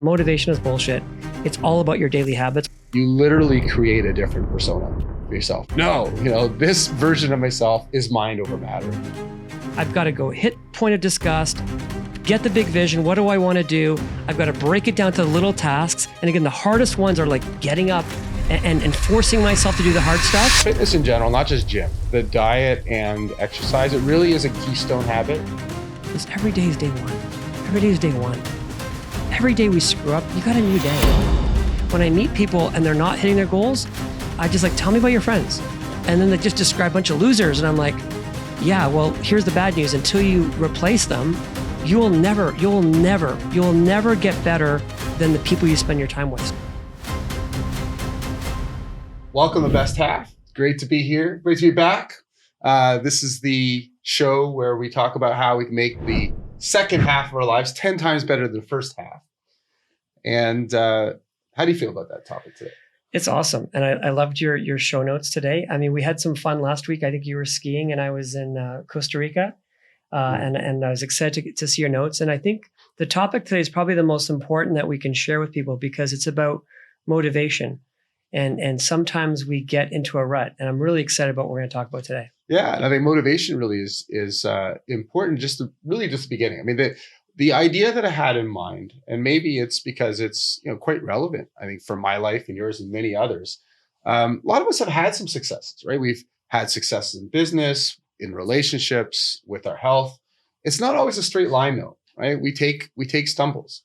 Motivation is bullshit. It's all about your daily habits. You literally create a different persona for yourself. No, this version of myself is mind over matter. I've got to go hit point of disgust, get the big vision. What do I want to do? I've got to break it down to little tasks. And again, the hardest ones are like getting up and forcing myself to do the hard stuff. Fitness in general, not just gym, the diet and exercise, it really is a keystone habit. Because every day is day one. Every day is day one. Every day we screw up, you got a new day. When I meet people and they're not hitting their goals, I just like, tell me about your friends. And then they just describe a bunch of losers. And I'm like, yeah, well, here's the bad news. Until you replace them, you will never get better than the people you spend your time with. Welcome to Best Half. Great to be here. Great to be back. This is the show where we talk about how we can make the second half of our lives 10 times better than the first half. And how do you feel about that topic today? It's awesome. And I loved your show notes today. I mean, we had some fun last week. I think you were skiing and I was in Costa Rica. And I was excited to see your notes. And I think the topic today is probably the most important that we can share with people because it's about motivation. And sometimes we get into a rut. And I'm really excited about what we're going to talk about today. Yeah, and I think motivation really is important. Just the beginning. I mean, the idea that I had in mind, and maybe it's because it's quite relevant. I think for my life and yours and many others. A lot of us have had some successes, right? We've had successes in business, in relationships, with our health. It's not always a straight line, though, right? We take stumbles.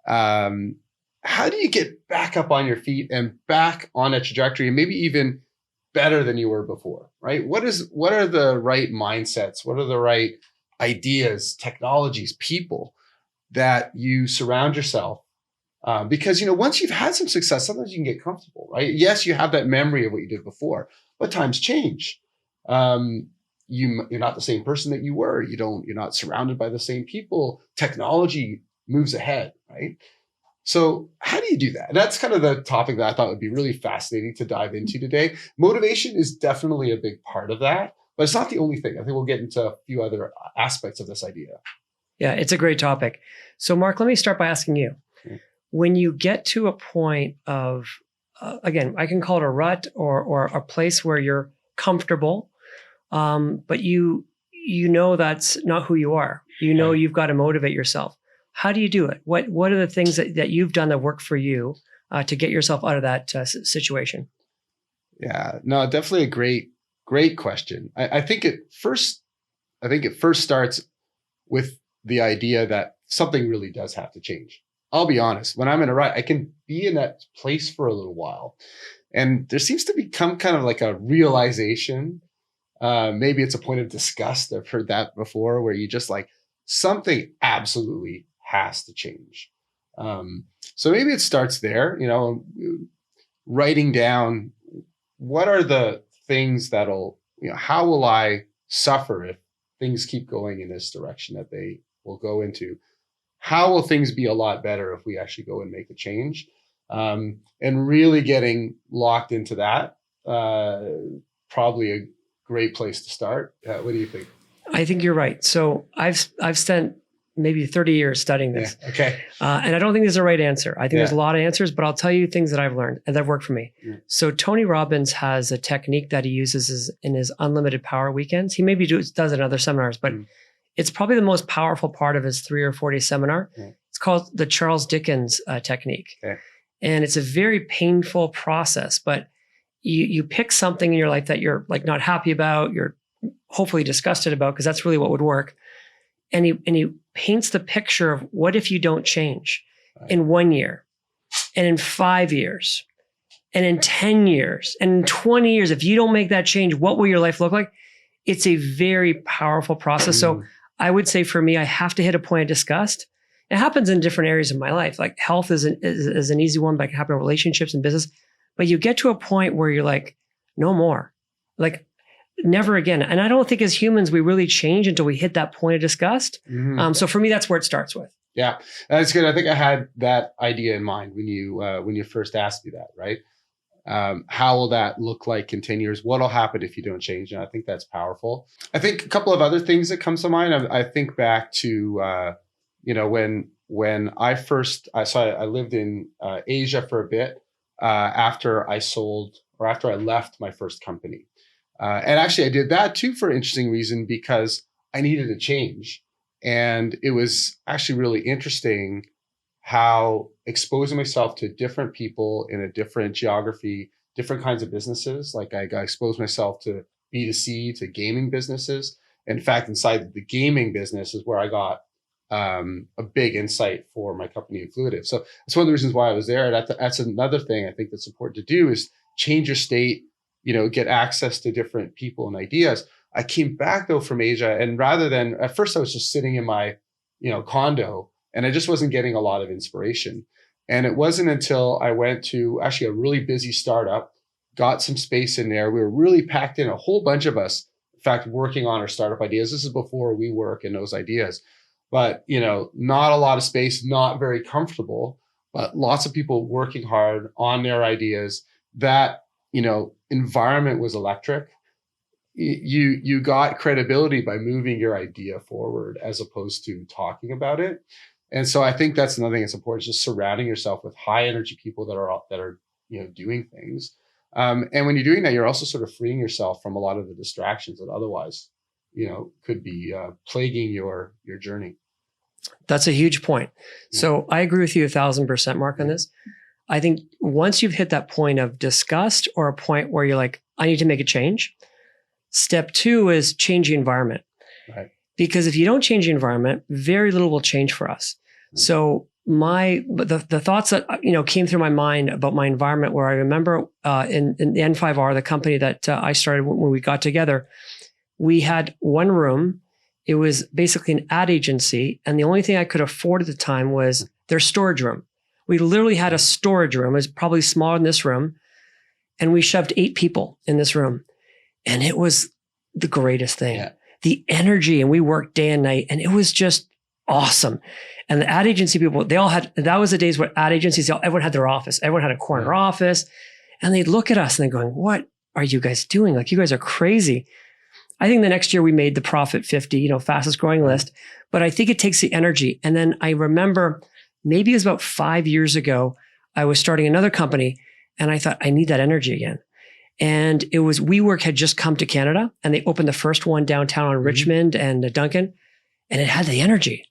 How do you get back up on your feet and back on a trajectory, and maybe even better than you were before, right? What are the right mindsets? What are the right ideas, technologies, people that you surround yourself? Because, once you've had some success, sometimes you can get comfortable, right? Yes, you have that memory of what you did before, but times change. You're not the same person that you were. You're not surrounded by the same people. Technology moves ahead, right? So how do you do that? And that's kind of the topic that I thought would be really fascinating to dive into today. Motivation is definitely a big part of that, but it's not the only thing. I think we'll get into a few other aspects of this idea. Yeah, it's a great topic. So Mark, let me start by asking you, when you get to a point of, again, I can call it a rut or a place where you're comfortable, but you know that's not who you are. You've got to motivate yourself. How do you do it? What are the things that you've done that work for you to get yourself out of that situation? Yeah, no, definitely a great question. I think it first starts with the idea that something really does have to change. I'll be honest, when I'm in a rut, I can be in that place for a little while. And there seems to become kind of like a realization. Maybe it's a point of disgust. I've heard that before, where you just like, something absolutely has to change. So maybe it starts there, writing down what are the things that'll, how will I suffer if things keep going in this direction that they will go into? How will things be a lot better if we actually go and make a change? And really getting locked into that, probably a great place to start. What do you think? I think you're right. So I've spent maybe 30 years studying this. Yeah. Okay. And I don't think there's a right answer. I think there's a lot of answers, but I'll tell you things that I've learned and that worked for me. Yeah. So Tony Robbins has a technique that he uses in his unlimited power weekends. He maybe does it in other seminars, but it's probably the most powerful part of his 3 or 4 day seminar. Yeah. It's called the Charles Dickens technique. Okay. And it's a very painful process, but you pick something in your life that you're like not happy about, you're hopefully disgusted about, because that's really what would work. And he paints the picture of what if you don't change in 1 year, and in 5 years, and in 10 years, and in 20 years. If you don't make that change, what will your life look like? It's a very powerful process. So I would say for me, I have to hit a point of disgust. It happens in different areas of my life. Like health is an easy one, but it can happen in relationships and business. But you get to a point where you're like, no more. Like, never again. And I don't think as humans, we really change until we hit that point of disgust. So for me, that's where it starts with. Yeah, that's good. I think I had that idea in mind when you first asked me that, right? How will that look like in 10 years? What'll happen if you don't change? And I think that's powerful. I think a couple of other things that comes to mind. I think back to when I first, I lived in Asia for a bit after I left my first company. And actually I did that too for an interesting reason, because I needed a change. And it was actually really interesting how exposing myself to different people in a different geography, different kinds of businesses, like I got exposed myself to B2C, to gaming businesses. In fact, inside the gaming business is where I got a big insight for my company, Influitive. So that's one of the reasons why I was there. And that's another thing I think that's important to do, is change your state, get access to different people and ideas. I came back though from Asia, and rather than, at first I was just sitting in my, condo, and I just wasn't getting a lot of inspiration. And it wasn't until I went to actually a really busy startup, got some space in there. We were really packed in, a whole bunch of us, in fact, working on our startup ideas. This is before WeWork and those ideas. But, not a lot of space, not very comfortable, but lots of people working hard on their ideas. That, environment was electric. You got credibility by moving your idea forward as opposed to talking about it. And so I think that's another thing that's important, just surrounding yourself with high energy people that are doing things. And when you're doing that, you're also sort of freeing yourself from a lot of the distractions that otherwise, could be plaguing your journey. That's a huge point. Yeah. So I agree with you 1,000%, Mark, on this. I think once you've hit that point of disgust, or a point where you're like, I need to make a change, step 2 is change the environment. Right. Because if you don't change the environment, very little will change for us. Right. So the thoughts that came through my mind about my environment, where I remember in the N5R, the company that I started when we got together, we had one room. It was basically an ad agency, and the only thing I could afford at the time was their storage room. We literally had a storage room. It was probably smaller than this room, and we shoved 8 people in this room, and it was the greatest thing. Yeah. The energy, and we worked day and night, and it was just awesome. And the ad agency people, that was the days where ad agencies, everyone had their office. Everyone had a corner office, and they'd look at us and they're going, what are you guys doing? Like, you guys are crazy. I think the next year we made the Profit 50, fastest growing list, but I think it takes the energy. And then I remember maybe it was about 5 years ago, I was starting another company, and I thought, I need that energy again. And it was WeWork had just come to Canada, and they opened the first one downtown on Richmond and Duncan, and it had the energy.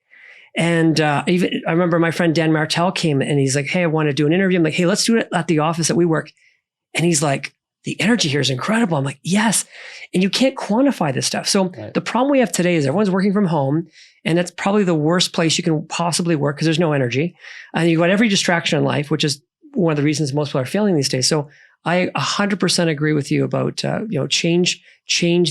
And I remember my friend Dan Martel came, and he's like, hey, I want to do an interview. I'm like, hey, let's do it at the office at WeWork. And he's like, the energy here is incredible. I'm like, yes. And you can't quantify this stuff. So The problem we have today is everyone's working from home, and that's probably the worst place you can possibly work because there's no energy. And you've got every distraction in life, which is one of the reasons most people are failing these days. So I 100% agree with you about, change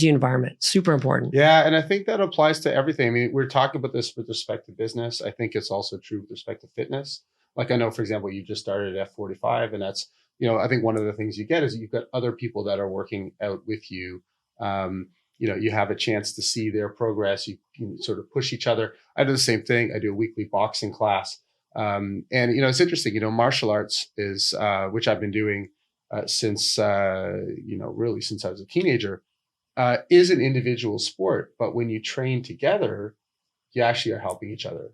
the environment. Super important. Yeah. And I think that applies to everything. I mean, we're talking about this with respect to business. I think it's also true with respect to fitness. Like, I know, for example, you just started at F45, and that's, I think one of the things you get is you've got other people that are working out with you. You have a chance to see their progress. You can sort of push each other. I do the same thing. I do a weekly boxing class. And it's interesting, martial arts is, which I've been doing since, really since I was a teenager, is an individual sport. But when you train together, you actually are helping each other.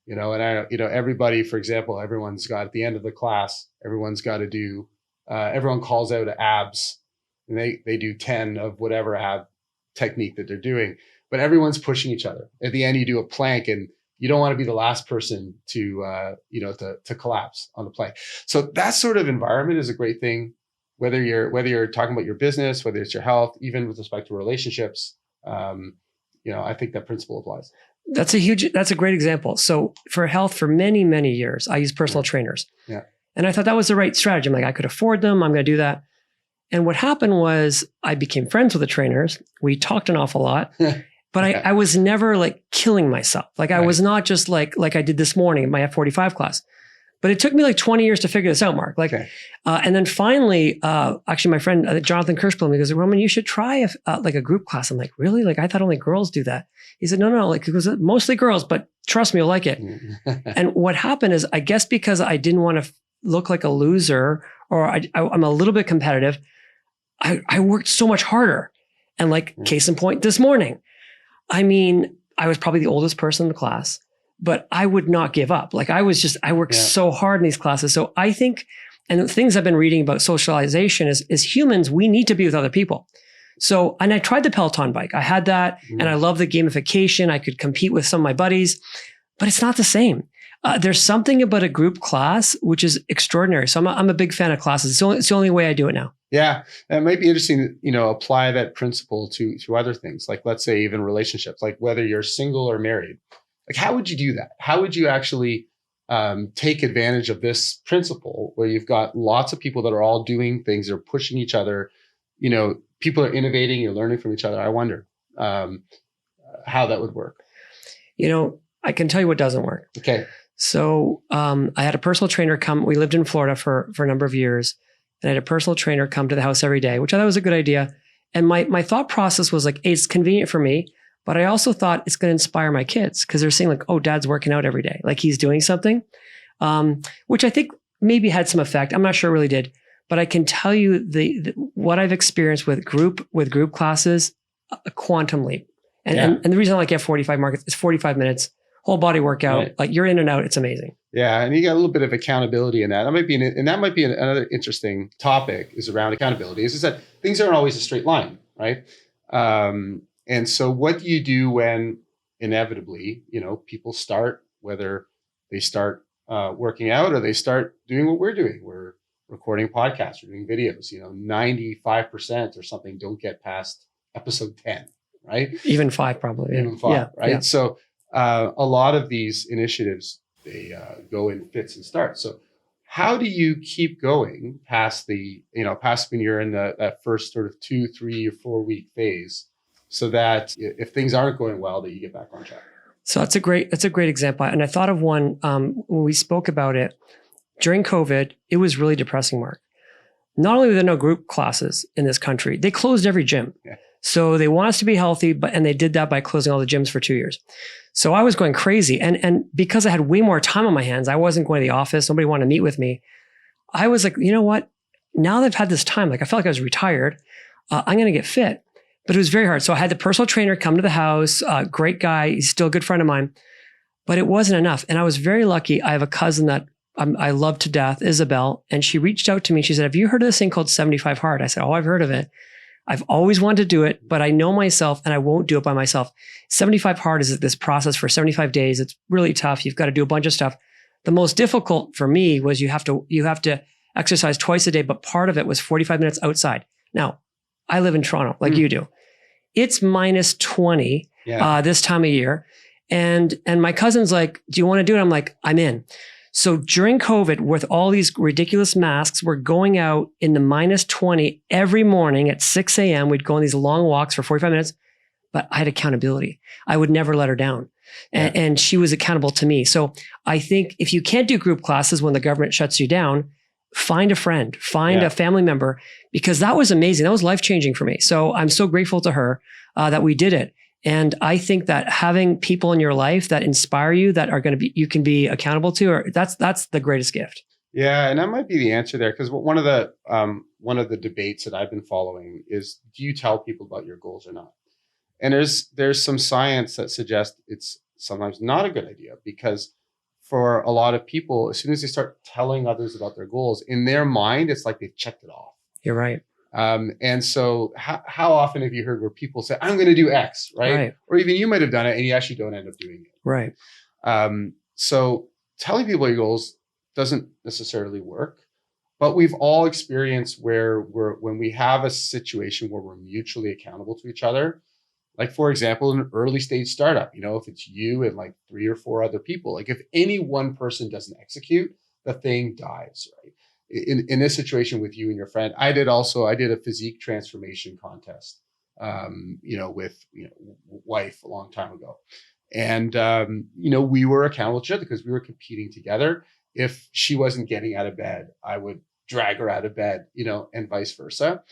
Everybody, for example, everyone's got at the end of the class, everyone's got to do, everyone calls out abs, and they do 10 of whatever ab technique that they're doing, but everyone's pushing each other. At the end, you do a plank, and you don't want to be the last person to collapse on the plank. So that sort of environment is a great thing, whether you're talking about your business, whether it's your health, even with respect to relationships. I think that principle applies. That's a great example. So for health, for many, many years, I used personal trainers. Yeah. And I thought that was the right strategy. I'm like, I could afford them. I'm going to do that. And what happened was I became friends with the trainers. We talked an awful lot, but I was never like killing myself. Like I was not just like I did this morning in my F45 class, but it took me like 20 years to figure this out, Mark. And then finally, actually my friend, Jonathan Kirschblum, he goes, Roman, you should try like a group class. I'm like, really? Like I thought only girls do that. He said, no, like it was mostly girls, but trust me, you'll like it. And what happened is, I guess because I didn't want to look like a loser, or I'm a little bit competitive, I worked so much harder. And like case in point, this morning, I mean, I was probably the oldest person in the class. but I would not give up. Like I worked so hard in these classes. So I think, and the things I've been reading about socialization is humans, we need to be with other people. So, and I tried the Peloton bike. I had that and I love the gamification. I could compete with some of my buddies, but it's not the same. There's something about a group class, which is extraordinary. So I'm a big fan of classes. It's the only way I do it now. Yeah. It might be interesting to, apply that principle to other things. Like, let's say even relationships, like whether you're single or married, like how would you do that? How would you actually take advantage of this principle where you've got lots of people that are all doing things, they're pushing each other, people are innovating, you're learning from each other. I wonder how that would work. I can tell you what doesn't work. Okay. So I had a personal trainer come. We lived in Florida for a number of years, and I had a personal trainer come to the house every day, which I thought was a good idea. And my thought process was like, hey, it's convenient for me, but I also thought it's going to inspire my kids because they're seeing like, oh, dad's working out every day. Like he's doing something, which I think maybe had some effect. I'm not sure it really did, but I can tell you what I've experienced with group classes, a quantum leap. And the reason I like F45 markets is 45 minutes, whole body workout, right. Like you're in and out. It's amazing. Yeah. And you got a little bit of accountability in that. That might be another interesting topic is around accountability is that things aren't always a straight line, right? And so what do you do when inevitably, people start, whether they start working out or they start doing what we're doing, we're recording podcasts, we're doing videos, 95% or something don't get past episode 10, right? Even 5 probably. Even 5, right? Yeah. So a lot of these initiatives, they go in fits and starts. So how do you keep going past past when you're in that first sort of 2, 3 or 4 week phase so that if things aren't going well, that you get back on track? So that's a great example. And I thought of one when we spoke about it during COVID, it was really depressing, Mark. Not only were there no group classes in this country, they closed every gym. Yeah. So they want us to be healthy, and they did that by closing all the gyms for 2 years. So I was going crazy. And because I had way more time on my hands, I wasn't going to the office. Nobody wanted to meet with me. I was like, you know what? Now that I've had this time, like I felt like I was retired. I'm going to get fit. But it was very hard. So I had the personal trainer come to the house, great guy. He's still a good friend of mine, but it wasn't enough. And I was very lucky. I have a cousin that I love to death, Isabel. And she reached out to me. She said, have you heard of this thing called 75 Hard? I said, oh, I've heard of it. I've always wanted to do it, but I know myself and I won't do it by myself. 75 Hard is this process for 75 days. It's really tough. You've got to do a bunch of stuff. The most difficult for me was you have to exercise twice a day, but part of it was 45 minutes outside. Now, I live in Toronto like you do. It's minus 20 this time of year. And my cousin's like, do you want to do it? I'm like, I'm in. So during COVID, with all these ridiculous masks, we're going out in the minus 20 every morning at 6 a.m. We'd go on these long walks for 45 minutes, but I had accountability. I would never let her down. And she was accountable to me. So I think if you can't do group classes when the government shuts you down, find a friend, find a family member, because that was amazing. That was life-changing for me. So I'm so grateful to her that we did it. And I think that having people in your life that inspire you, that are going to be, you can be accountable to, that's the greatest gift. Yeah. And that might be the answer there. Because one of the debates that I've been following is, do you tell people about your goals or not? And there's some science that suggests it's sometimes not a good idea, because for a lot of people, as soon as they start telling others about their goals, in their mind, it's like they've checked it off. You're right. And so how often have you heard where people say, I'm going to do X, right? Or even you might have done it and you actually don't end up doing it. Right. So telling people your goals doesn't necessarily work, but we've all experienced when we have a situation where we're mutually accountable to each other. Like, for example, an early stage startup, if it's you and like 3 or 4 other people, like if any one person doesn't execute, the thing dies, right? In this situation with you and your friend, I did a physique transformation contest, with wife a long time ago. And, we were accountable to each other because we were competing together. If she wasn't getting out of bed, I would drag her out of bed, and vice versa.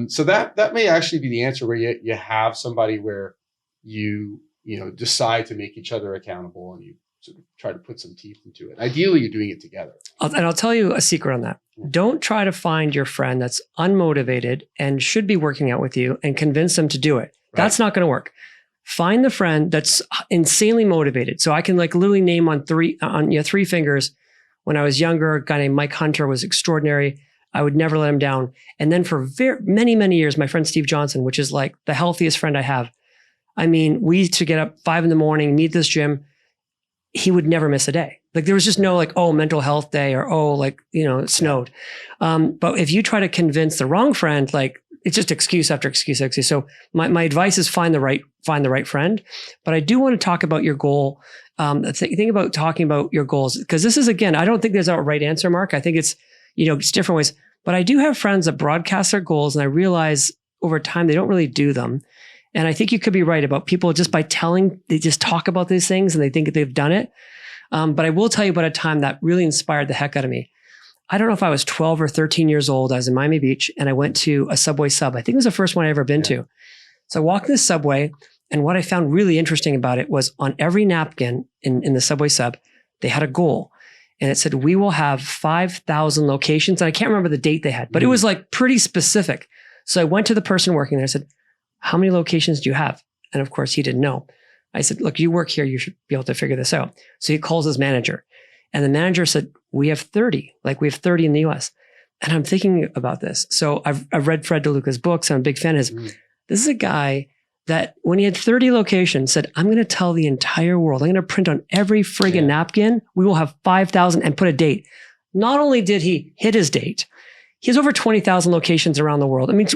So that may actually be the answer, where you have somebody where you decide to make each other accountable and you sort of try to put some teeth into it. Ideally, you're doing it together. And I'll tell you a secret on that. Don't try to find your friend that's unmotivated and should be working out with you and convince them to do it. Right. That's not going to work. find the friend that's insanely motivated. So I can like literally name on three fingers. When I was younger, a guy named Mike Hunter was extraordinary. I would never let him down. And then for many, many years, my friend Steve Johnson, which is like the healthiest friend I have. I mean, we used to get up 5 a.m, meet this gym. He would never miss a day. Like there was just no like, oh, mental health day or, oh, like, it snowed. But if you try to convince the wrong friend, like it's just excuse after excuse after excuse. So my advice is find the right friend. But I do want to talk about your goal. Think about talking about your goals, because this is, again, I don't think there's a right answer, Mark. I think it's, it's different ways. But I do have friends that broadcast their goals, and I realize over time they don't really do them. And I think you could be right about people just by they just talk about these things and they think they've done it. But I will tell you about a time that really inspired the heck out of me. I don't know if I was 12 or 13 years old. I was in Miami Beach and I went to a Subway sub. I think it was the first one I ever been to. So I walked in the Subway, and what I found really interesting about it was on every napkin in the Subway sub, they had a goal. And it said, we will have 5,000 locations. And I can't remember the date they had, but it was like pretty specific. So I went to the person working there. I said, how many locations do you have? And of course, he didn't know. I said, look, you work here. You should be able to figure this out. So he calls his manager. And the manager said, we have 30. Like we have 30 in the US. And I'm thinking about this. So I've read Fred DeLuca's books. I'm a big fan of his. This is a guy that when he had 30 locations said, I'm going to tell the entire world, I'm going to print on every friggin' napkin, we will have 5,000, and put a date. Not only did he hit his date, he has over 20,000 locations around the world. I mean,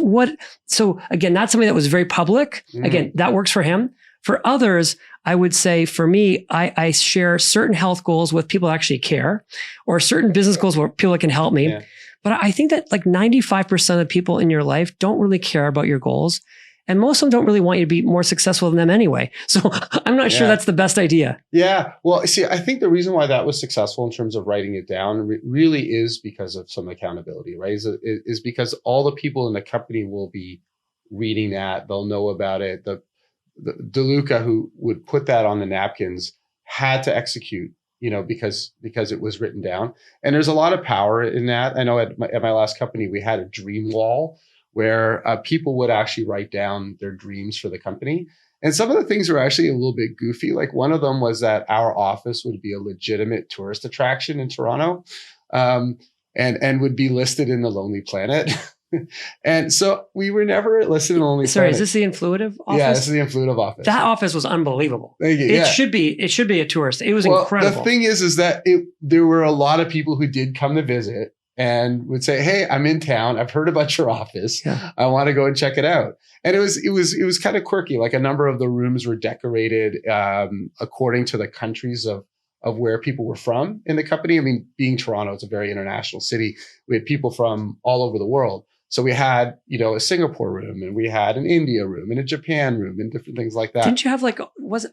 so again, that's something that was very public. Again, that works for him. For others, I would say for me, I share certain health goals with people that actually care, or certain business goals where people that can help me. But I think that like 95% of people in your life don't really care about your goals. And most of them don't really want you to be more successful than them anyway. So I'm not sure that's the best idea. Yeah. Well, see, I think the reason why that was successful in terms of writing it down really is because of some accountability, right? Is because all the people in the company will be reading that. They'll know about it. The DeLuca, who would put that on the napkins, had to execute, because it was written down. And there's a lot of power in that. I know at my last company, we had a dream wall where people would actually write down their dreams for the company. And some of the things were actually a little bit goofy. Like one of them was that our office would be a legitimate tourist attraction in Toronto, and would be listed in the Lonely Planet. And so we were never listed in the Lonely Planet. Sorry, is this the Influitive office? Yeah, this is the Influitive office. That office was unbelievable. It should be a tourist. It was incredible. The thing is that there were a lot of people who did come to visit and would say, hey, I'm in town. I've heard about your office. Yeah. I want to go and check it out. And it was kind of quirky. Like a number of the rooms were decorated according to the countries of where people were from in the company. I mean, being Toronto, it's a very international city. We had people from all over the world. So we had, a Singapore room, and we had an India room and a Japan room and different things like that. Didn't you have I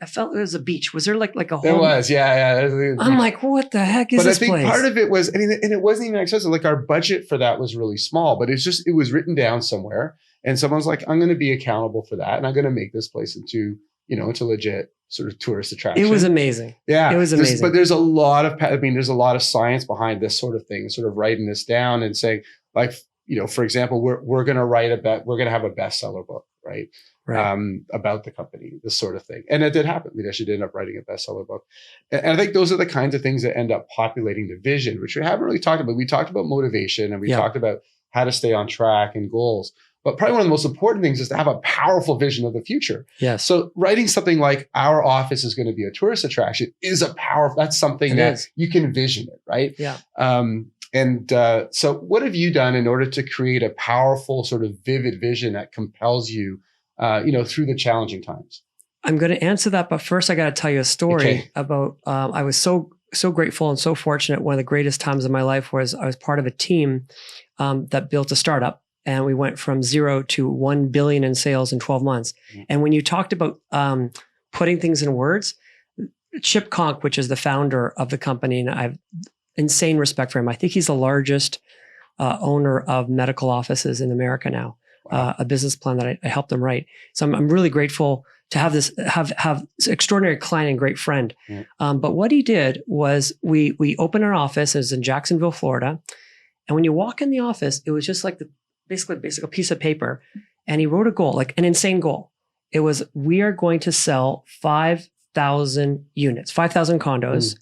felt it was a beach. Was there like a whole? There was, yeah. I'm like, what the heck is this place? But I think part of it was, and it wasn't even expensive. Like our budget for that was really small, but it was written down somewhere. And someone's like, I'm going to be accountable for that. And I'm going to make this place into legit sort of tourist attraction. It was amazing. Yeah. It was amazing. But there's a lot of science behind this sort of thing, sort of writing this down and saying like, for example, we're going to we're going to have a bestseller book, right? About the company, this sort of thing. And it did happen. We actually did end up writing a bestseller book. And I think those are the kinds of things that end up populating the vision, which we haven't really talked about. We talked about motivation, and we talked about how to stay on track and goals. But probably one of the most important things is to have a powerful vision of the future. Yes. So writing something like our office is going to be a tourist attraction that's something you can vision it, right? Yeah. So what have you done in order to create a powerful sort of vivid vision that compels you, through the challenging times? I'm going to answer that, but first I got to tell you a story about, I was so grateful and so fortunate. One of the greatest times of my life was I was part of a team that built a startup, and we went from 0 to 1 billion in sales in 12 months. Mm-hmm. And when you talked about putting things in words, Chip Conk, which is the founder of the company, and I've insane respect for him. I think he's the largest owner of medical offices in America now. Wow. A business plan that I helped him write. So I'm really grateful to have this extraordinary client and great friend. Mm. But what he did was we opened our office. It was in Jacksonville, Florida. And when you walk in the office, it was just like basically a piece of paper. And he wrote a goal, like an insane goal. It was, we are going to sell 5,000 units, 5,000 condos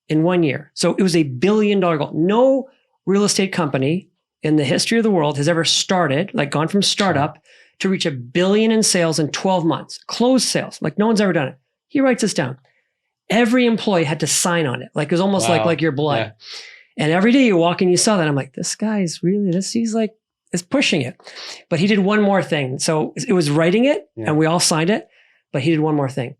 in 1 year. So it was a $1 billion goal. No real estate company in the history of the world has ever started, like gone from startup to reach $1 billion in sales in 12 months, closed sales. Like no one's ever done it. He writes this down. Every employee had to sign on it. Like it was almost like your blood. Yeah. And every day you walk and you saw that. I'm like, this guy's really, he's like, is pushing it. But he did one more thing. So it was writing it and we all signed it, but he did one more thing.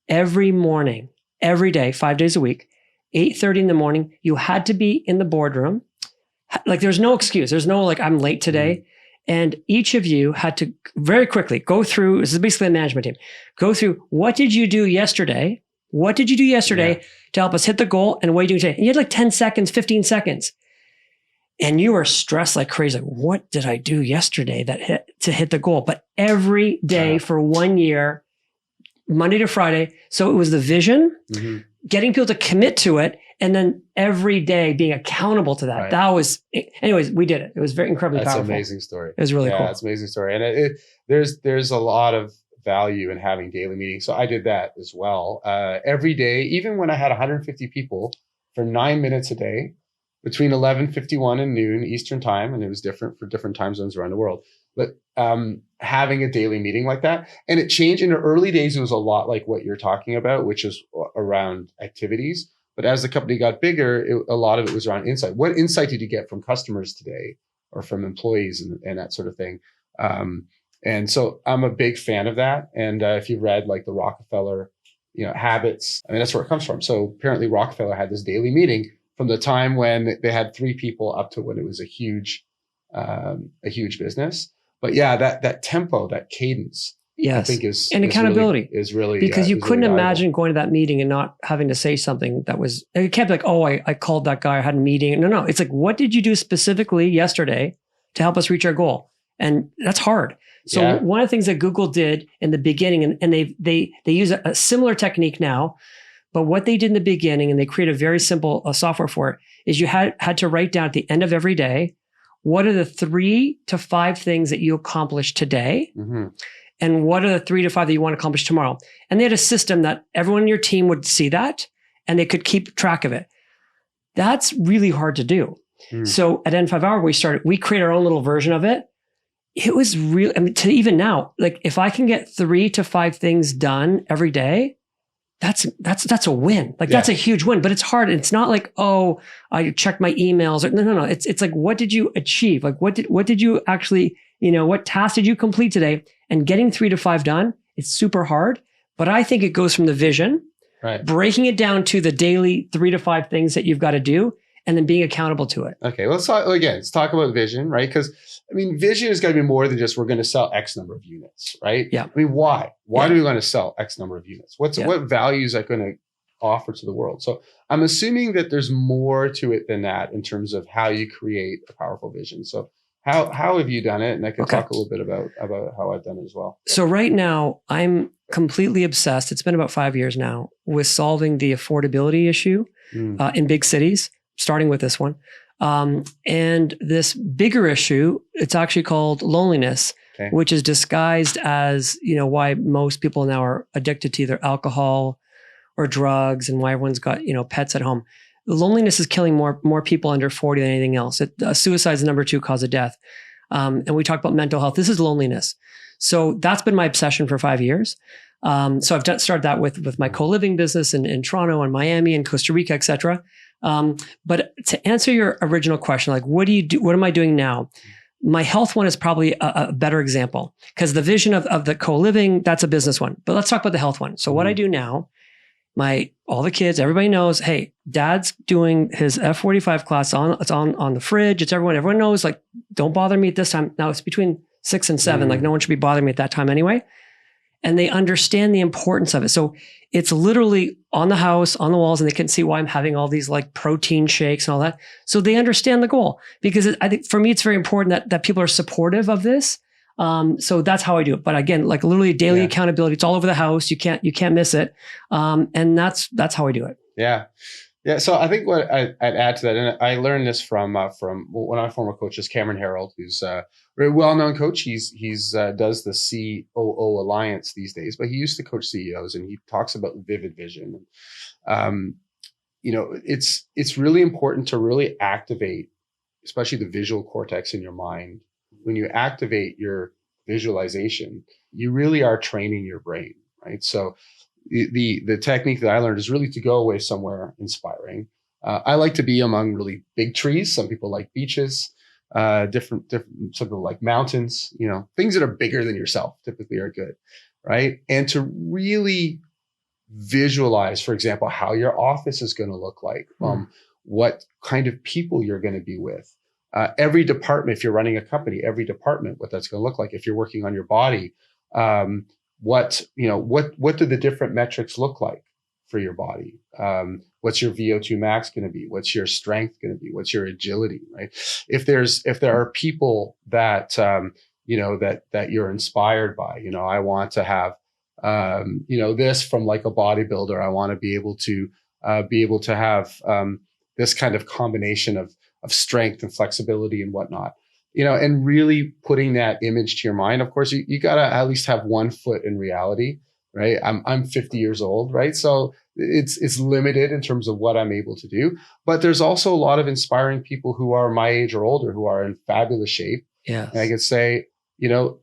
Every morning, every day, 5 days a week, 8:30 in the morning, you had to be in the boardroom. Like there's no excuse. There's no like, I'm late today. And each of you had to very quickly go through, this is basically a management team, go through, what did you do yesterday? What did you do yesterday to help us hit the goal? And what are you doing today? And you had like 10 seconds, 15 seconds. And you were stressed like crazy. Like, what did I do yesterday to hit the goal? But every day for 1 year, Monday to Friday. So it was the vision, getting people to commit to it, and then every day being accountable to that. Right. That was, anyways, we did it. It was very incredibly powerful. That's an amazing story. It was really cool. It's an amazing story. And there's a lot of value in having daily meetings. So I did that as well. Every day, even when I had 150 people for 9 minutes a day, between 11:51 and noon Eastern time, and it was different for different time zones around the world. But having a daily meeting like that, and it changed in the early days. It was a lot like what you're talking about, which is around activities. But as the company got bigger, a lot of it was around insight. What insight did you get from customers today, or from employees and that sort of thing? And so I'm a big fan of that. And if you've read like the Rockefeller, habits, I mean that's where it comes from. So apparently Rockefeller had this daily meeting from the time when they had 3 people up to when it was a huge business. But yeah, that tempo, that cadence, I think and accountability is really because you couldn't really imagine going to that meeting and not having to say something that was, it can't be like, oh, I called that guy, I had a meeting. No, it's like, what did you do specifically yesterday to help us reach our goal? And that's hard. So one of the things that Google did in the beginning, and they use a similar technique now, but what they did in the beginning, and they created a very simple software for it, is you had to write down at the end of every day, what are the 3 to 5 things that you accomplished today? And what are the 3 to 5 that you want to accomplish tomorrow? And they had a system that everyone in your team would see that and they could keep track of it. That's really hard to do. So at N5 Hour, we create our own little version of it. It was real. I mean, to even now, like if I can get 3 to 5 things done every day, that's a win. Like that's a huge win, but it's hard. It's not like, oh, I checked my emails. Or, no. It's like, what did you achieve? Like what did you actually, what task did you complete today? And getting 3 to 5 done, it's super hard. But I think it goes from the vision, breaking it down to the daily 3 to 5 things that you've got to do, and then being accountable to it. Okay, let's talk about vision, right? Because I mean, vision is going to be more than just we're going to sell X number of units, right? Yeah. I mean, why? Why do we want to sell X number of units? What value is that going to offer to the world? So I'm assuming that there's more to it than that in terms of how you create a powerful vision. So how have you done it? And I can talk a little bit about how I've done it as well. So right now, I'm completely obsessed. It's been about 5 years now with solving the affordability issue in big cities, starting with this one. And this bigger issue, it's actually called loneliness, which is disguised as, why most people now are addicted to either alcohol or drugs, and why everyone's got, pets at home. Loneliness is killing more people under 40 than anything else. Suicide is the number 2 cause of death. And we talk about mental health. This is loneliness. So that's been my obsession for 5 years. So I've started that with my co-living business in Toronto and Miami and Costa Rica, et cetera. But to answer your original question, like, what do you do? What am I doing now? My health one is probably a better example, because the vision of the co-living, that's a business one. But let's talk about the health one. So what I do now, all the kids, everybody knows, hey, dad's doing his F45 class it's on the fridge. It's everyone knows, like, don't bother me at this time. Now it's between 6 and 7. Like no one should be bothering me at that time anyway. And they understand the importance of it. So it's literally on the house, on the walls, and they can see why I'm having all these like protein shakes and all that. So they understand the goal, because I think for me, it's very important that people are supportive of this. So that's how I do it. But again, like literally daily accountability, it's all over the house. You can't miss it. And that's how I do it. Yeah. Yeah, so I think what I'd add to that, and I learned this from one of my former coaches, Cameron Harold, who's a very well-known coach. He's does the COO Alliance these days, but he used to coach CEOs, and he talks about vivid vision. It's really important to really activate, especially the visual cortex in your mind. When you activate your visualization, you really are training your brain, right? So the technique that I learned is really to go away somewhere inspiring. I like to be among really big trees. Some people like beaches, different some people like mountains. Things that are bigger than yourself typically are good, right? And to really visualize, for example, how your office is going to look like, what kind of people you're going to be with. Every department, if you're running a company, every department, what that's going to look like. If you're working on your body, what do the different metrics look like for your body? What's your VO2 max going to be? What's your strength going to be? What's your agility, right? If there are people that that you're inspired by, I want to have this from like a bodybuilder. I want to be able to have this kind of combination of strength and flexibility and whatnot. And really putting that image to your mind. Of course, you got to at least have one foot in reality, right? I'm 50 years old, right? So it's limited in terms of what I'm able to do. But there's also a lot of inspiring people who are my age or older who are in fabulous shape. Yeah. And I could say,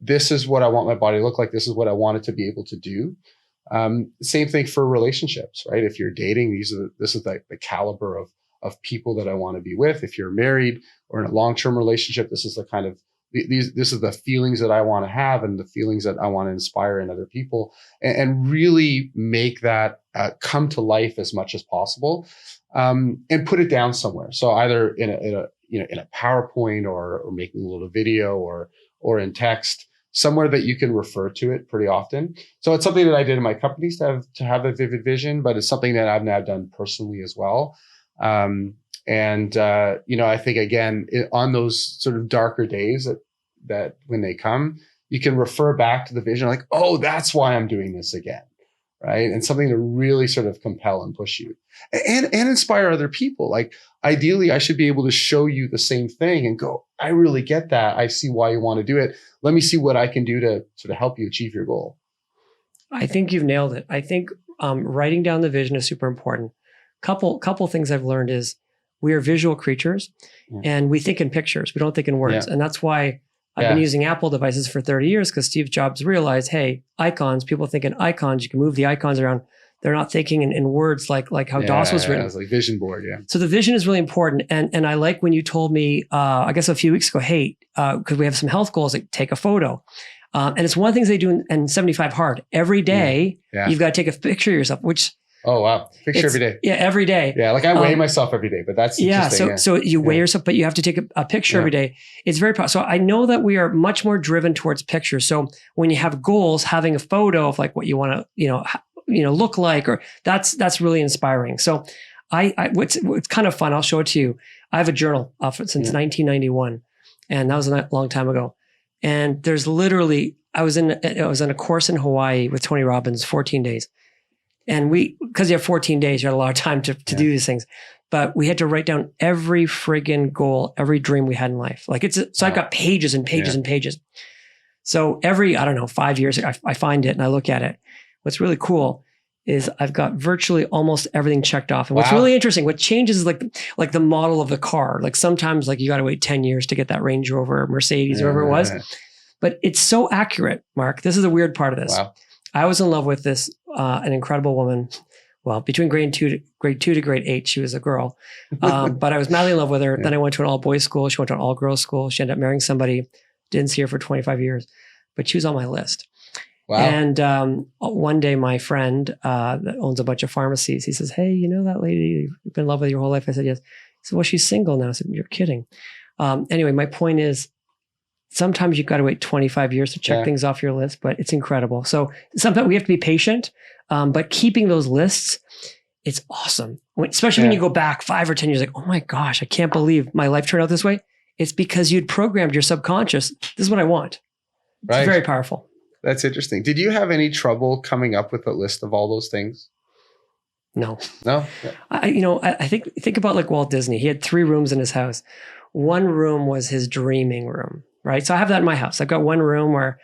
this is what I want my body to look like. This is what I want it to be able to do. Same thing for relationships, right? If you're dating, this is the caliber of people that I want to be with. If you're married or in a long-term relationship, this is the kind of this is the feelings that I want to have and the feelings that I want to inspire in other people, and really make that come to life as much as possible, and put it down somewhere. So either in a PowerPoint or making a little video or in text, somewhere that you can refer to it pretty often. So it's something that I did in my companies to have a vivid vision, but it's something that I've now done personally as well. I think again, on those sort of darker days that when they come, you can refer back to the vision, like, oh, that's why I'm doing this again, right? And something to really sort of compel and push you and inspire other people. Like ideally, I should be able to show you the same thing and go, I really get that. I see why you want to do it. Let me see what I can do to sort of help you achieve your goal. I think you've nailed it. I think writing down the vision is super important. Couple things I've learned is we are visual creatures and we think in pictures. We don't think in words. And that's why I've been using Apple devices for 30 years, because Steve Jobs realized, hey, icons, people think in icons, you can move the icons around. They're not thinking in words like how DOS was written. It's like vision board, So the vision is really important. And I like when you told me, I guess a few weeks ago, hey, because we have some health goals, like take a photo. And it's one of the things they do in 75 Hard. Every day, you've got to take a picture of yourself, which... Oh, wow. Picture every day. Yeah, every day. Yeah, like I weigh myself every day, but that's interesting. So you weigh yourself, but you have to take a picture every day. It's very powerful. So I know that we are much more driven towards pictures. So when you have goals, having a photo of like what you want to, look like, or that's really inspiring. So what's kind of fun, I'll show it to you. I have a journal since 1991, and that was a long time ago. And there's literally, I was in a course in Hawaii with Tony Robbins, 14 days. And because you have 14 days, you had a lot of time to do these things. But we had to write down every friggin' goal, every dream we had in life. I've got pages and pages and pages. So every, 5 years, I find it and I look at it. What's really cool is I've got virtually almost everything checked off. And what's really interesting, what changes is like the model of the car. Like sometimes you got to wait 10 years to get that Range Rover or Mercedes, whatever it was. But it's so accurate, Mark. This is the weird part of this. Wow. I was in love with this, an incredible woman. Well, between grade 2 to grade 8, she was a girl. But I was madly in love with her. Then I went to an all-boys school. She went to an all-girls school. She ended up marrying somebody. Didn't see her for 25 years. But she was on my list. Wow. And one day, my friend that owns a bunch of pharmacies, he says, hey, you know that lady you've been in love with your whole life? I said, yes. He said, well, she's single now. I said, you're kidding. Anyway, my point is, sometimes you've got to wait 25 years to check things off your list, but it's incredible. So sometimes we have to be patient, but keeping those lists, it's awesome. Especially when you go back 5 or 10 years, like, oh my gosh, I can't believe my life turned out this way. It's because you'd programmed your subconscious. This is what I want. It's very powerful. That's interesting. Did you have any trouble coming up with a list of all those things? No. No. I think about like Walt Disney. He had 3 rooms in his house. One room was his dreaming room, right? So I have that in my house. I've got one room where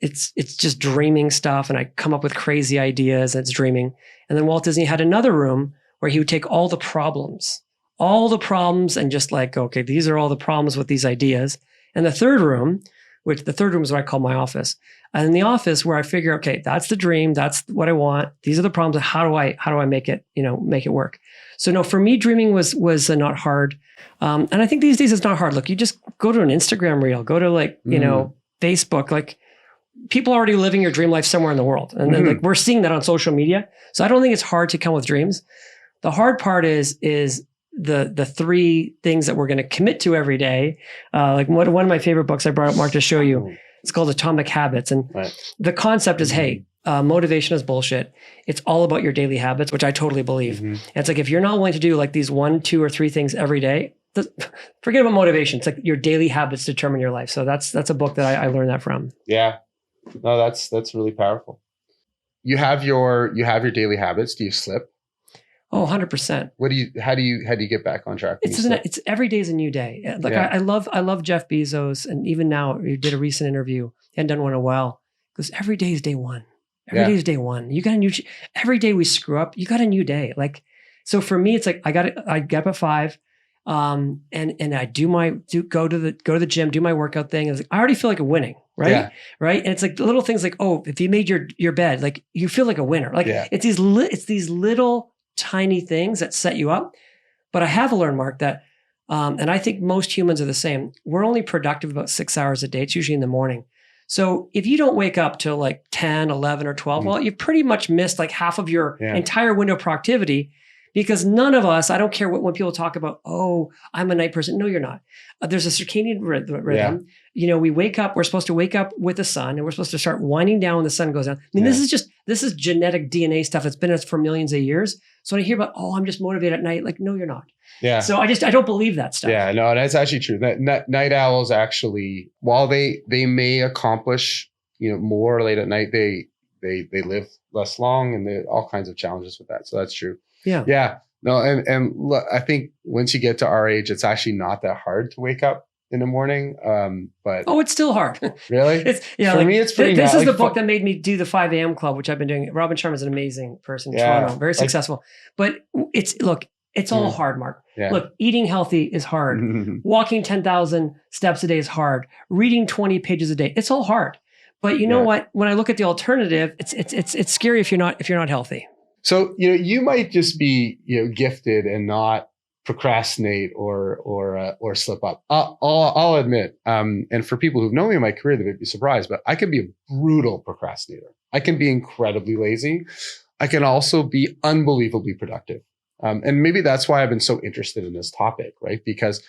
it's just dreaming stuff, and I come up with crazy ideas, and it's dreaming. And then Walt Disney had another room where he would take all the problems, and just like, okay, these are all the problems with these ideas. And the third room is what I call my office. And in the office where I figure, okay, that's the dream, that's what I want. These are the problems. How do I make it, make it work? So no, for me, dreaming was not hard. And I think these days it's not hard. Look, you just go to an Instagram reel, go to Facebook, like people are already living your dream life somewhere in the world. And then like we're seeing that on social media. So I don't think it's hard to come with dreams. The hard part is the 3 things that we're going to commit to every day. Like one of my favorite books I brought up, Mark, to show you. It's called Atomic Habits. And the concept is, hey, motivation is bullshit. It's all about your daily habits, which I totally believe. And it's like, if you're not willing to do like these 1, 2, or 3 things every day, forget about motivation. It's like your daily habits determine your life. So that's a book that I learned that from. Yeah. No, that's really powerful. You have your daily habits. Do you slip? Oh, 100%. How do you get back on track? It's every day is a new day. Like I love Jeff Bezos, and even now he did a recent interview. He hadn't done one in a while. Because every day is day one. Every day is day one. You got a new. Every day we screw up, you got a new day. Like, so for me, it's like I get up at 5, and I go to the gym, do my workout thing. And I already feel like a winning, right? Yeah. Right. And it's like the little things like, oh, if you made your bed, like you feel like a winner. Like it's these little tiny things that set you up. But I have learned, Mark, that, and I think most humans are the same. We're only productive about 6 hours a day. It's usually in the morning. So if you don't wake up till like 10, 11, or 12, well, you've pretty much missed like half of your entire window of productivity, because none of us, I don't care when people talk about, oh, I'm a night person. No, you're not. There's a circadian rhythm. We wake up, we're supposed to wake up with the sun, and we're supposed to start winding down when the sun goes down. I mean, this is genetic DNA stuff that's been in us for millions of years. So when I hear about, oh, I'm just motivated at night, like, no, you're not. Yeah. So I don't believe that stuff. Yeah, no, that's actually true. Night owls actually, while they may accomplish, more late at night, they live less long, and there are all kinds of challenges with that. So that's true. Yeah. Yeah. No, and look, I think once you get to our age, it's actually not that hard to wake up in the morning. But it's still hard. Really? For me, it's pretty. This is the book that made me do the 5 a.m. club, which I've been doing. Robin Sharma's an amazing person in Toronto, very successful. But it's all hard, Mark. Yeah. Look, eating healthy is hard. Walking 10,000 steps a day is hard. Reading 20 pages a day, it's all hard. But you know what? When I look at the alternative, it's scary if you're not healthy. So you might just be gifted and not procrastinate or slip up. I'll admit, and for people who've known me in my career, they may be surprised, but I can be a brutal procrastinator. I can be incredibly lazy. I can also be unbelievably productive. And maybe that's why I've been so interested in this topic, right? Because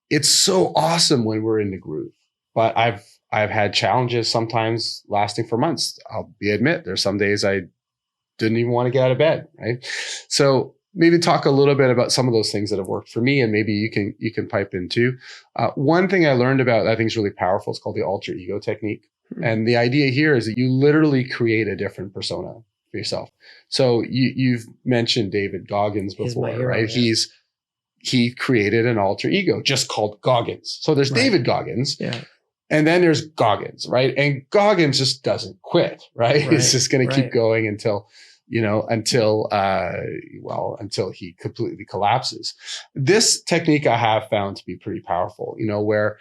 it's so awesome when we're in the groove. But I've had challenges sometimes lasting for months. I'll admit there's some days I didn't even want to get out of bed, right? So maybe talk a little bit about some of those things that have worked for me, and maybe you can pipe in too. One thing I learned about that I think is really powerful is called the alter ego technique. And the idea here is that you literally create a different persona for yourself. So you've mentioned David Goggins before, hero, right? Yeah. He created an alter ego just called Goggins. So there's David Goggins. Yeah. And then there's Goggins, right? And Goggins just doesn't quit, right? He's just going to keep going until he completely collapses. This technique I have found to be pretty powerful, where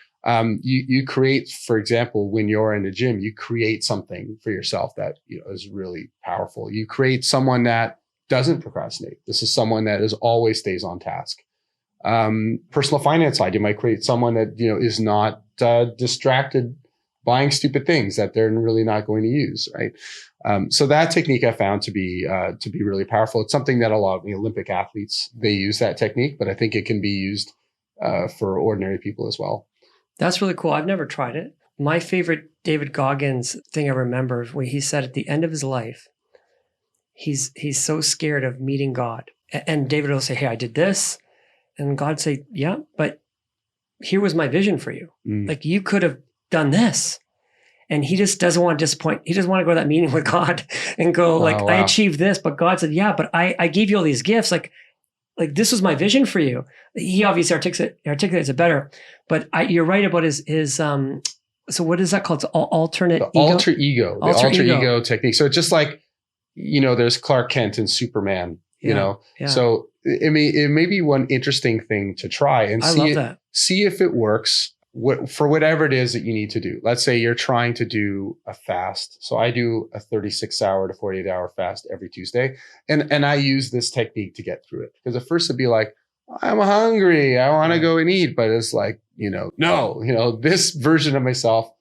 you create, for example, when you're in the gym, you create something for yourself that is really powerful. You create someone that doesn't procrastinate. This is someone that always stays on task. Personal finance side, you might create someone that is not distracted buying stupid things that they're really not going to use, right? So that technique I found to be really powerful. It's something that a lot of the Olympic athletes, they use that technique, but I think it can be used for ordinary people as well. That's really cool. I've never tried it. My favorite David Goggins thing I remember when he said at the end of his life, he's so scared of meeting God. And David will say, hey, I did this. And God say, yeah, but here was my vision for you. Like you could have done this. And he just doesn't want to disappoint. He doesn't want to go to that meeting with God and go like, I achieved this, but God said, yeah, but I gave you all these gifts. Like this was my vision for you. He obviously articulates it better, but you're right about his so what is that called? It's alternate ego? Alter ego technique. So it's just like, there's Clark Kent and Superman, so it may be one interesting thing to try and see if it works for whatever it is that you need to do. Let's say you're trying to do a fast. So I do a 36-hour to 48-hour fast every Tuesday. And I use this technique to get through it. Because at first it'd be like, I'm hungry, I want to go and eat. But it's like, no, this version of myself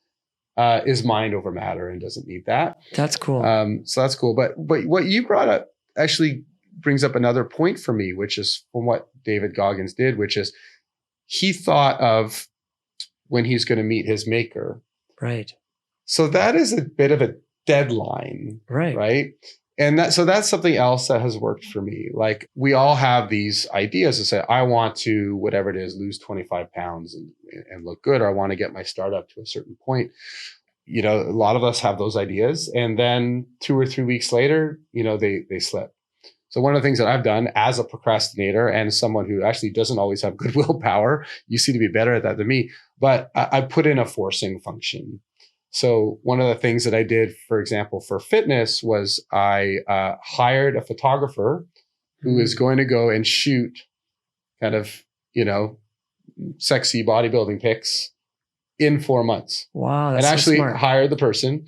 is mind over matter and doesn't need that. That's cool. So that's cool. But what you brought up actually brings up another point for me, which is from what David Goggins did, which is he thought of when he's going to meet his maker. Right. So that is a bit of a deadline. Right. And that's something else that has worked for me. Like we all have these ideas to say, I want to, whatever it is, lose 25 pounds and look good, or I want to get my startup to a certain point. A lot of us have those ideas. And then 2 or 3 weeks later, they slip. So one of the things that I've done as a procrastinator and someone who actually doesn't always have good willpower, you seem to be better at that than me, but I put in a forcing function. So one of the things that I did, for example, for fitness was I hired a photographer who is going to go and shoot kind of, sexy bodybuilding pics in 4 months. Wow. That's and actually so smart. Hire the person.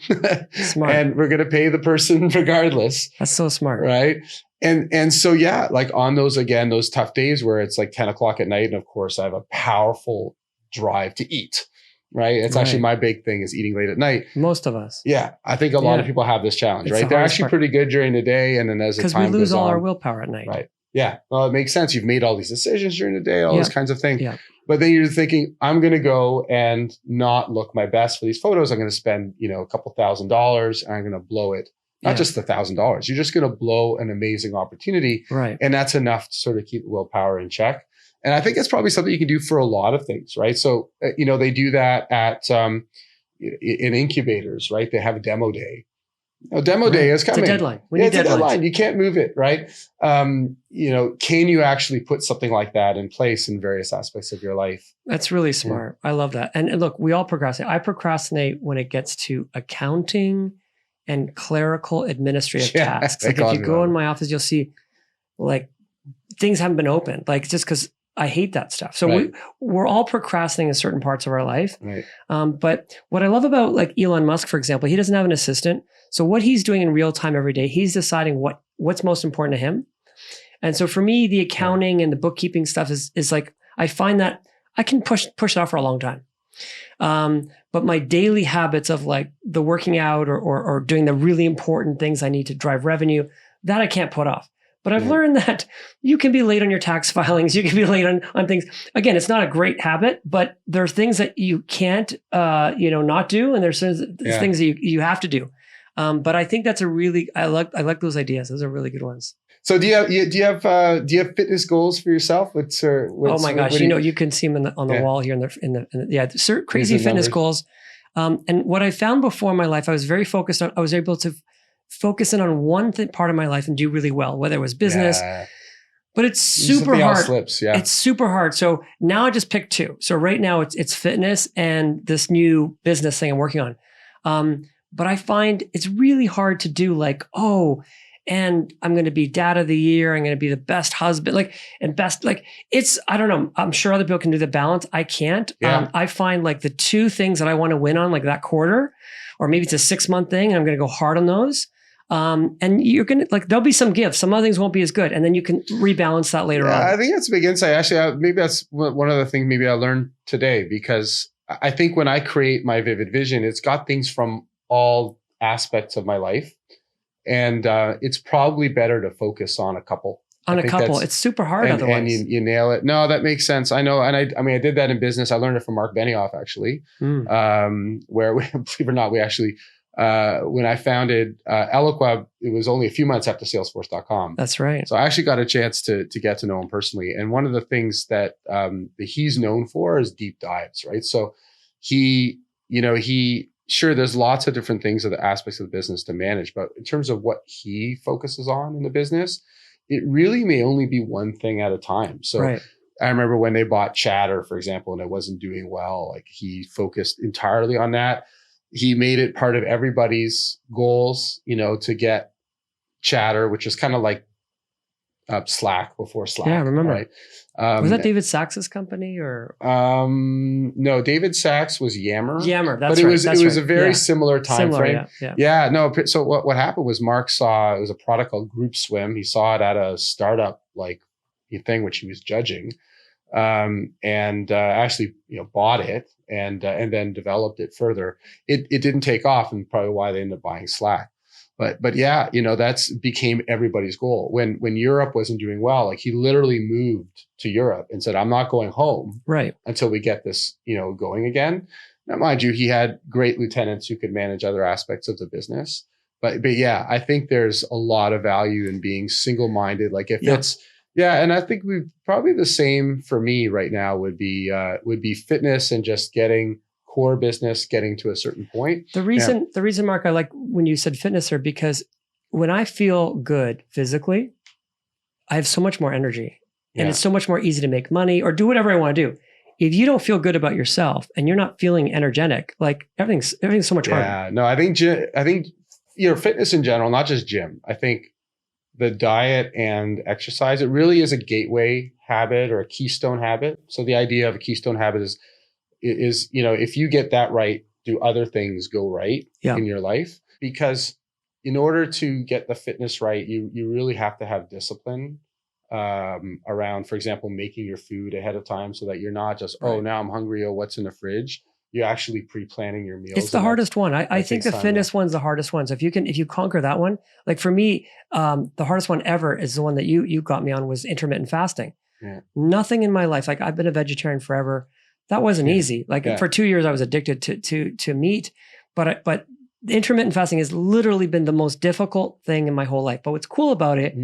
Smart. And we're going to pay the person regardless. That's so smart. Right. And so, yeah, like on those tough days where it's like 10 o'clock at night. And of course I have a powerful drive to eat. Right. It's actually my big thing is eating late at night. Most of us. Yeah. I think a lot of people have this challenge, right? They're actually pretty good during the day. And then as the time goes on. Because we lose all our willpower at night. Right. Yeah. Well, it makes sense. You've made all these decisions during the day, all those kinds of things. Yeah. But then you're thinking, I'm going to go and not look my best for these photos. I'm going to spend, a couple $1,000s and I'm going to blow it. Not just $1,000. You're just going to blow an amazing opportunity. Right. And that's enough to sort of keep willpower in check. And I think it's probably something you can do for a lot of things, right? So, they do that at in incubators, right? They have a demo day. Demo day is coming. It's a deadline. We need it's a deadline. You can't move it, right? Can you actually put something like that in place in various aspects of your life? That's really smart. I love that. And look, we all procrastinate. I procrastinate when it gets to accounting and clerical administrative tasks. Like if you go in my office, you'll see like things haven't been opened, like just because I hate that stuff. So we're all procrastinating in certain parts of our life. Right. But what I love about like Elon Musk, for example, he doesn't have an assistant. So what he's doing in real time every day, he's deciding what's most important to him. And so for me, the accounting and the bookkeeping stuff is like, I find that I can push it off for a long time. But my daily habits of like the working out or doing the really important things I need to drive revenue, that I can't put off. But I've learned that you can be late on your tax filings. You can be late on things. Again, it's not a great habit, but there are things that you can't, not do. And there's things that you have to do. But I think that's I like those ideas. Those are really good ones. So do you have fitness goals for yourself? Oh my gosh, you can see them on the wall here in the crazy fitness goals. And what I found before in my life, I was very focused on. I was able to focus in on one part of my life and do really well, whether it was business. But it's super hard. It's super hard. So now I just picked two. So right now it's fitness and this new business thing I'm working on. But I find it's really hard to do and I'm going to be dad of the year. I'm going to be the best husband, I don't know. I'm sure other people can do the balance. I can't. Yeah. I find like the two things that I want to win on, like that quarter, or maybe it's a 6-month thing, and I'm going to go hard on those. And you're going to there'll be some gifts. Some other things won't be as good. And then you can rebalance that later on. I think that's a big insight. Actually, maybe that's one of the things maybe I learned today, because I think when I create my vivid vision, it's got things from all aspects of my life. And it's probably better to focus on a couple. It's super hard otherwise. And you nail it. No, that makes sense. I know. And I did that in business. I learned it from Mark Benioff, actually, where believe it or not, we actually, when I founded Eloqua, it was only a few months after Salesforce.com. That's right. So I actually got a chance to get to know him personally. And one of the things that he's known for is deep dives, right? So he sure, there's lots of different things of the aspects of the business to manage, but in terms of what he focuses on in the business, it really may only be one thing at a time. So Right. I remember when they bought Chatter, for example, and it wasn't doing well, like he focused entirely on that. He made it part of everybody's goals, to get Chatter, which is kind of like Slack before Slack. Yeah, I remember. Right? Was that David Sachs's company or? No, David Sachs was Yammer. Yammer, that's but it right. was a very similar time frame. Yeah. No. So what happened was Mark saw, it was a product called Group Swim. He saw it at a startup like thing which he was judging, and actually bought it and then developed it further. It didn't take off, and probably why they ended up buying Slack. But yeah, that's became everybody's goal. When Europe wasn't doing well, like he literally moved to Europe and said, I'm not going home until we get this, going again. Now, mind you, he had great lieutenants who could manage other aspects of the business. But yeah, I think there's a lot of value in being single-minded. Like if it's, and I think we probably the same for me right now would be fitness and just getting core business, getting to a certain point. The reason, Mark, I like when you said fitness, are because when I feel good physically, I have so much more energy and it's so much more easy to make money or do whatever I want to do. If you don't feel good about yourself and you're not feeling energetic, like everything's so much harder. Yeah, no, I think fitness in general, not just gym. I think the diet and exercise, it really is a gateway habit or a keystone habit. So the idea of a keystone habit is if you get that right, do other things go right in your life? Because in order to get the fitness right, you really have to have discipline around, for example, making your food ahead of time so that you're not just, now I'm hungry, what's in the fridge? You're actually pre-planning your meals. It's the hardest one. I think the fitness one's the hardest one. So if you conquer that one, like for me, the hardest one ever is the one that you got me on, was intermittent fasting. Yeah. Nothing in my life, like I've been a vegetarian forever. That wasn't easy. Like for 2 years, I was addicted to meat, but intermittent fasting has literally been the most difficult thing in my whole life. But what's cool about it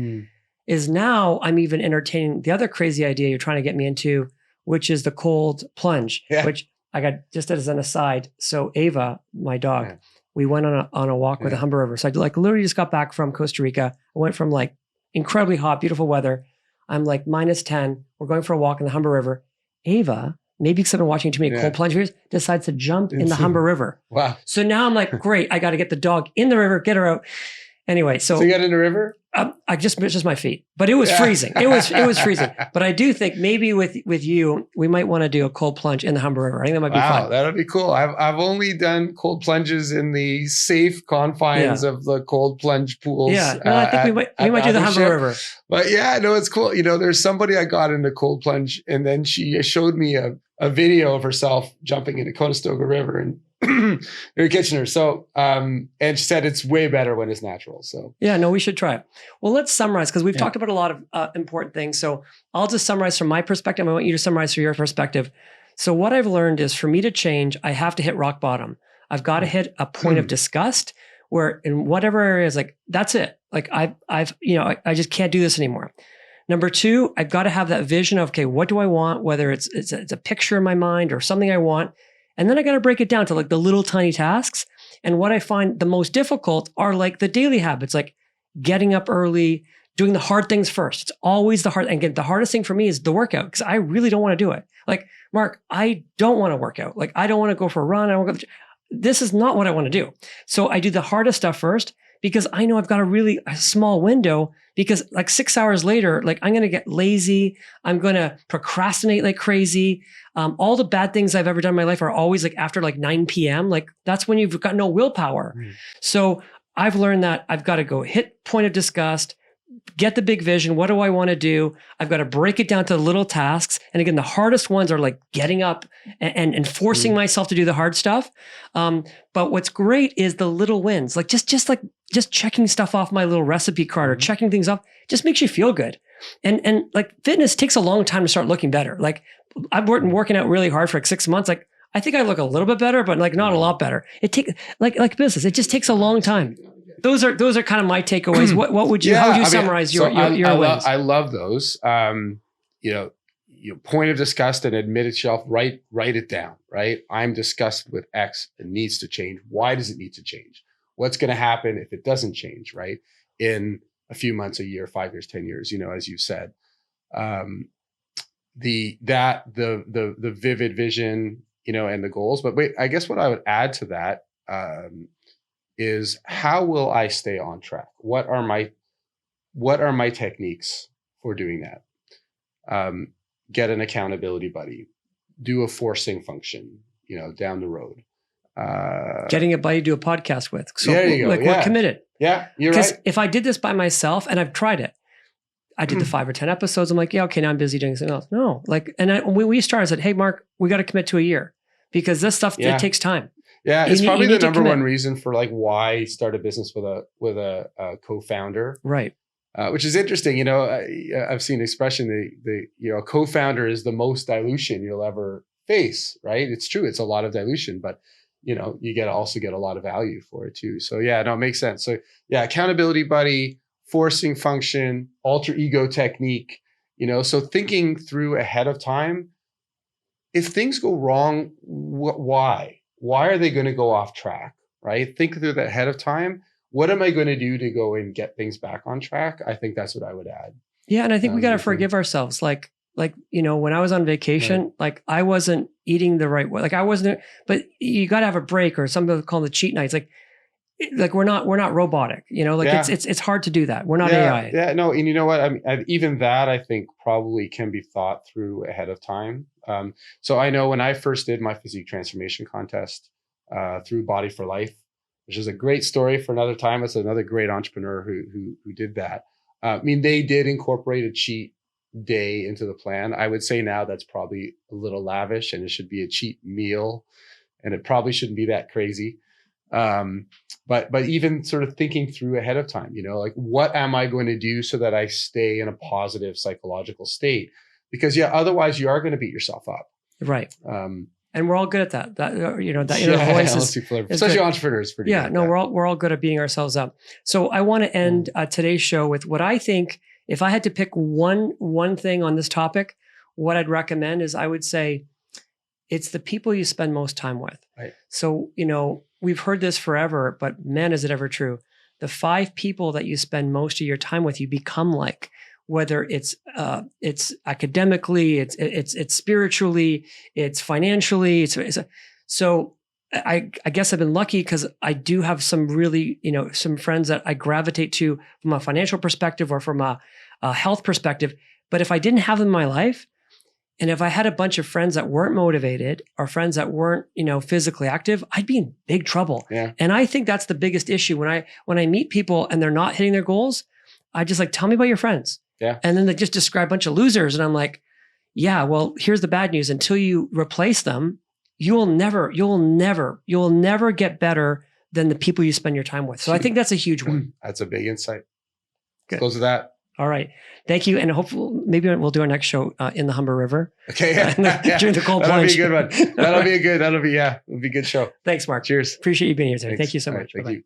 is now I'm even entertaining the other crazy idea you're trying to get me into, which is the cold plunge, which I got just as an aside. So Ava, my dog, we went on a walk with the Humber River. So I literally just got back from Costa Rica. I went from like incredibly hot, beautiful weather. I'm like -10. We're going for a walk in the Humber River. Ava, maybe because I've been watching too many cold plunge videos, decides to jump in the Humber River. Wow. So now I'm like, great, I got to get the dog in the river, get her out. Anyway, so you got in the river? I just my feet, but it was freezing. It was freezing. But I do think maybe with you, we might want to do a cold plunge in the Humber River. I think that might be fun. Wow, that'd be cool. I've only done cold plunges in the safe confines of the cold plunge pools. Yeah, no, I think we might do the Humber River. But yeah, no, it's cool. There's somebody I got into cold plunge, and then she showed me a video of herself jumping into Conestoga River and you're Kitchener. So, and she said it's way better when it's natural. So yeah, no, we should try it. Well, let's summarize because we've talked about a lot of important things. So I'll just summarize from my perspective. I want you to summarize from your perspective. So what I've learned is for me to change, I have to hit rock bottom. I've got to hit a point of disgust where in whatever areas, like that's it. Like I just can't do this anymore. Number 2, I've got to have that vision of, okay, what do I want? Whether it's a picture in my mind or something I want. And then I got to break it down to like the little tiny tasks. And what I find the most difficult are like the daily habits, like getting up early, doing the hard things first. It's always the hard. And again, the hardest thing for me is the workout because I really don't want to do it. Like, Mark, I don't want to work out. Like, I don't want to go for a run. I don't want to go. This is not what I want to do. So I do the hardest stuff first because I know I've got a small window because like 6 hours later, like I'm going to get lazy. I'm going to procrastinate like crazy. All the bad things I've ever done in my life are always like after like 9 p.m. Like that's when you've got no willpower. So I've learned that I've got to go hit point of disgust, get the big vision. What do I want to do? I've got to break it down to little tasks. And again, the hardest ones are like getting up and forcing myself to do the hard stuff. But what's great is the little wins, like just checking stuff off my little recipe card or checking things off just makes you feel good. And like fitness takes a long time to start looking better. Like I've been working out really hard for like 6 months. Like I think I look a little bit better, but like not a lot better. It takes like business. It just takes a long time. Those are kind of my takeaways. What would you? How would you summarize your wins? I love those. point of disgust and admit it yourself, write it down, right? I'm disgusted with X. It needs to change. Why does it need to change? What's going to happen if it doesn't change, right? In a few months, a year, 5 years, 10 years, as you said. The vivid vision, and the goals. But wait, I guess what I would add to that is, how will I stay on track? What are my techniques for doing that? Get an accountability buddy, do a forcing function, down the road. Getting a buddy to do a podcast with. So there you go. we're committed. Yeah, you're right. Because if I did this by myself, and I've tried it, I did the 5 or 10 episodes. I'm like, yeah, okay, now I'm busy doing something else. No, when we started, I said, hey, Mark, we got to commit to a year, because this stuff, it takes time. Yeah, it's probably the number one reason for why start a business with a co-founder. Right. Which is interesting. I've seen the expression, a co-founder is the most dilution you'll ever face, right? It's true. It's a lot of dilution, but you also get a lot of value for it too. So yeah, no, it makes sense. So yeah, accountability buddy, forcing function, alter ego technique, so thinking through ahead of time. If things go wrong, why are they going to go off track, right? Think through that ahead of time. What am I going to do to go and get things back on track? I think that's what I would add. Yeah. And I think we got to forgive ourselves. When I was on vacation, I wasn't eating the right way. I wasn't, but you got to have a break, or some people call them the cheat nights. We're not robotic, it's hard to do that. We're not AI. Yeah, no. And you know what? I mean, even that I think probably can be thought through ahead of time. So I know when I first did my physique transformation contest through Body for Life, which is a great story for another time. It's another great entrepreneur who did that. They did incorporate a cheat day into the plan. I would say now that's probably a little lavish, and it should be a cheat meal, and it probably shouldn't be that crazy. But even sort of thinking through ahead of time, what am I going to do so that I stay in a positive psychological state? Because otherwise you are going to beat yourself up. Right. And we're all good at that. That inner voice is especially good. Entrepreneurs. Pretty good no, we're all good at beating ourselves up. So I want to end today's show with what I think. If I had to pick one thing on this topic, what I'd recommend is, I would say, it's the people you spend most time with. Right. So we've heard this forever, but man, is it ever true? The 5 people that you spend most of your time with, you become like. Whether it's academically, it's spiritually, it's financially, so I guess I've been lucky, because I do have some really, some friends that I gravitate to from a financial perspective or from a health perspective. But if I didn't have them in my life, and if I had a bunch of friends that weren't motivated, or friends that weren't, physically active, I'd be in big trouble. Yeah. And I think that's the biggest issue when I meet people and they're not hitting their goals. I just tell me about your friends. Yeah. And then they just describe a bunch of losers. And I'm like, yeah, well, here's the bad news. Until you replace them, you'll never get better than the people you spend your time with. So I think that's a huge one. That's a big insight. Good. Close with that. All right. Thank you. And hopefully maybe we'll do our next show in the Humber River. Okay. During the cold plunge. That'll be a good one. It'll be a good show. Thanks, Mark. Cheers. Appreciate you being here today. Thanks. Thank you so much. Thank Bye-bye. you.